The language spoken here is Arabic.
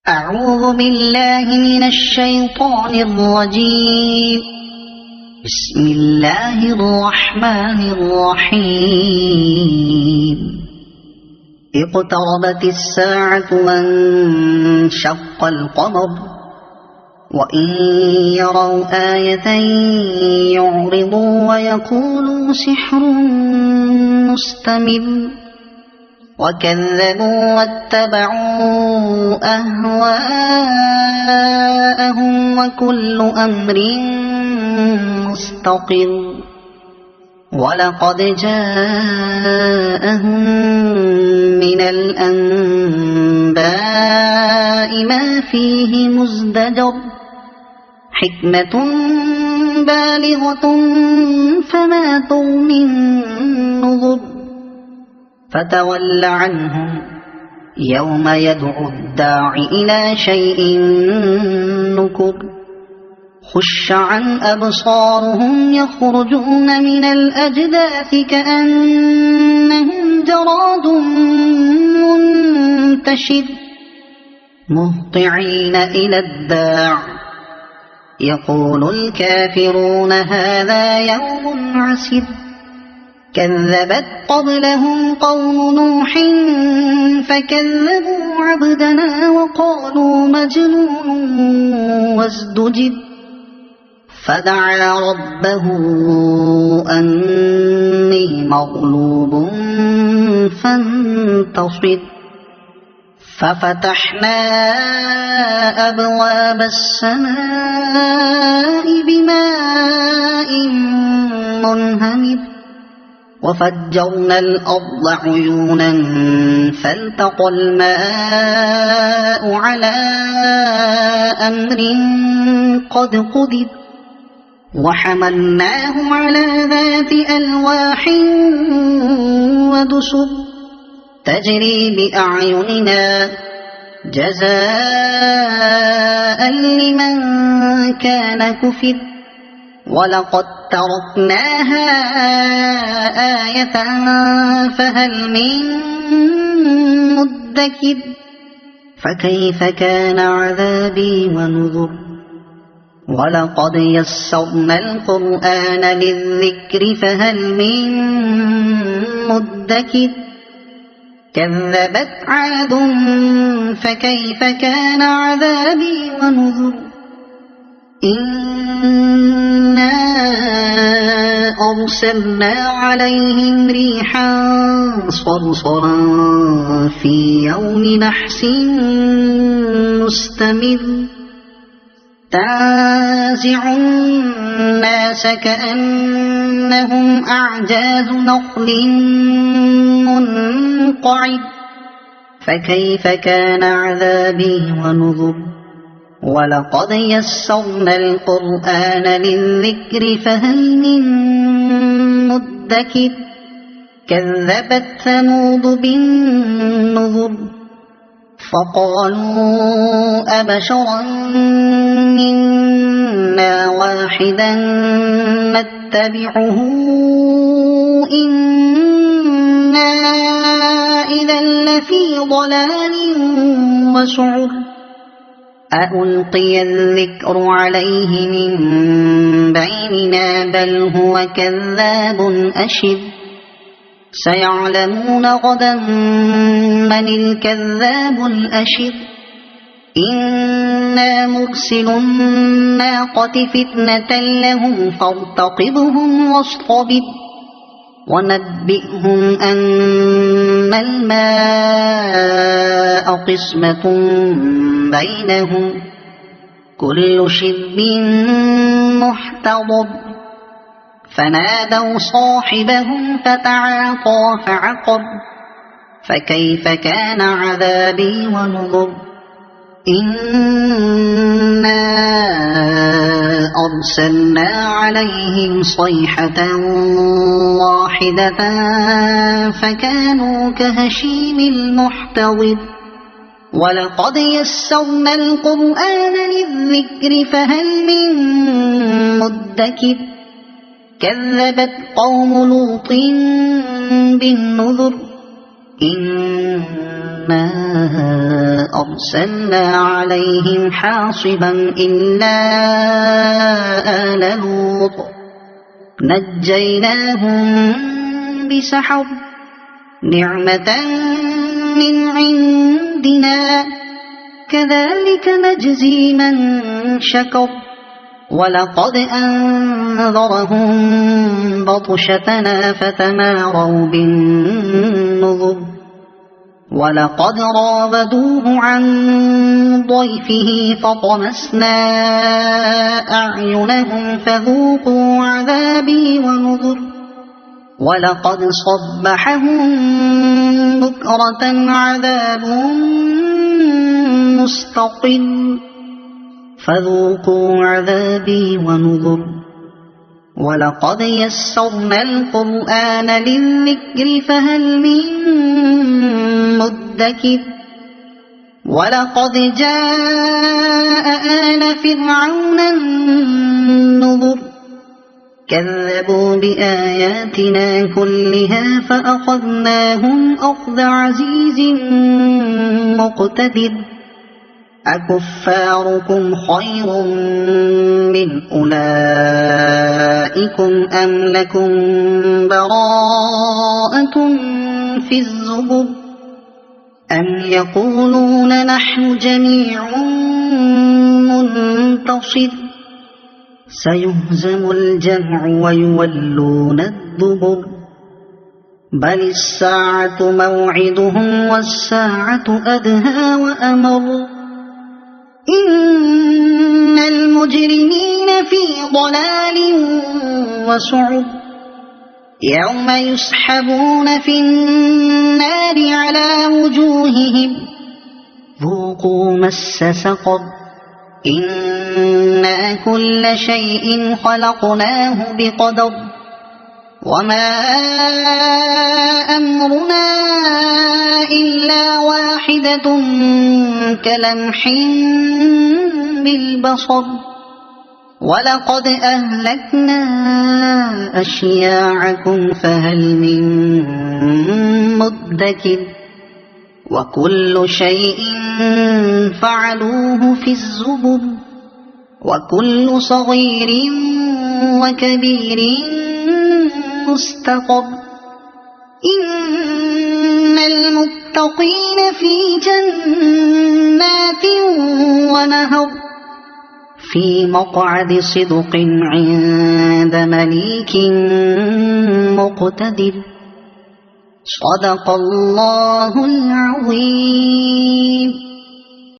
أعوذ بالله من الشيطان الرجيم. بسم الله الرحمن الرحيم. اقتربت الساعة وانشق القمر وإن يروا آية يعرضوا ويقولوا سحر مستمر وكذبوا واتبعوا أهواءهم وكل أمر مستقر ولقد جاءهم من الأنباء ما فيه مزدجر حكمة بالغة فما تغني النذر فتول عنهم يوم يدعو الداع إلى شيء نكر خش عن أبصارهم يخرجون من الأجداث كأنهم جراد منتشر مهطعين إلى الداع يقول الكافرون هذا يوم عسر كذبت قبلهم قوم نوح فكذبوا عبدنا وقالوا مجنون وازدجر فدعا ربه أني مغلوب فانتصر ففتحنا أبواب السماء بماء منهمر وفجرنا الأرض عيونا فالتقى الماء على أمر قد قدر وحملناه على ذات ألواح ودسر تجري بأعيننا جزاء لمن كان كفر ولقد تركناها آية فهل من مدكر فكيف كان عذابي ونذر ولقد يسرنا القرآن للذكر فهل من مدكر كذبت عاد فكيف كان عذابي ونذر إنا أرسلنا عليهم ريحا صرصرا في يوم نحس مستمر تنزع الناس كأنهم أعجاز نخل منقعد فكيف كان عذابي ونذر ولقد يسرنا القرآن للذكر فهل من مدكر كذبت ثمود بالنذر فقالوا أبشرا منا واحدا نتبعه إنا إذا لفي ضلال وسعر أألقي الذكر عليه من بيننا بل هو كذاب أشر سيعلمون غدا من الكذاب الأشر إنا مرسل الناقة فتنة لهم فارتقبهم واصطبر ونبئهم أن الماء قسمة بينهم كل شرب محتضر فنادوا صاحبهم فتعاطى فعقر فكيف كان عذابي ونذر إنا أرسلنا عليهم صيحة واحدة فكانوا كهشيم المحتضر ولقد يسرنا القرآن للذكر فهل من مدكر كذبت قوم لوط بالنذر إنا أرسلنا عليهم حاصبا إلا آل لوط نجيناهم بسحر نعمة من عندنا كذلك نجزي من شكر ولقد أنذرهم بطشتنا فتماروا بالنذر ولقد راودوه عن ضيفه فطمسنا أعينهم فذوقوا عذابي ونذر ولقد صبحهم بكرة عذاب مستقل فذوقوا عذابي ونذر ولقد يسرنا القرآن للذكر فهل من مدكر ولقد جاء آل فرعون النذر كذبوا بآياتنا كلها فأخذناهم أخذ عزيز مقتدر أكفاركم خير من أولئكم أم لكم براءة في الزبر أم يقولون نحن جميع منتصر سيهزم الجمع ويولون الدبر بل الساعة موعدهم والساعة أدهى وأمر إن المجرمين في ضلال وسعر يوم يسحبون في النار على وجوههم ذوقوا مس سقر إنا كل شيء خلقناه بقدر وما أمرنا إلا واحدة كلمح بالبصر ولقد أهلكنا أشياعكم فهل من مدكر وكل شيء فعلوه في الزبر وكل صغير وكبير مستقر إن المتقين في جنات ونهر في مقعد صدق عند مليك مقتدر صدق الله العظيم.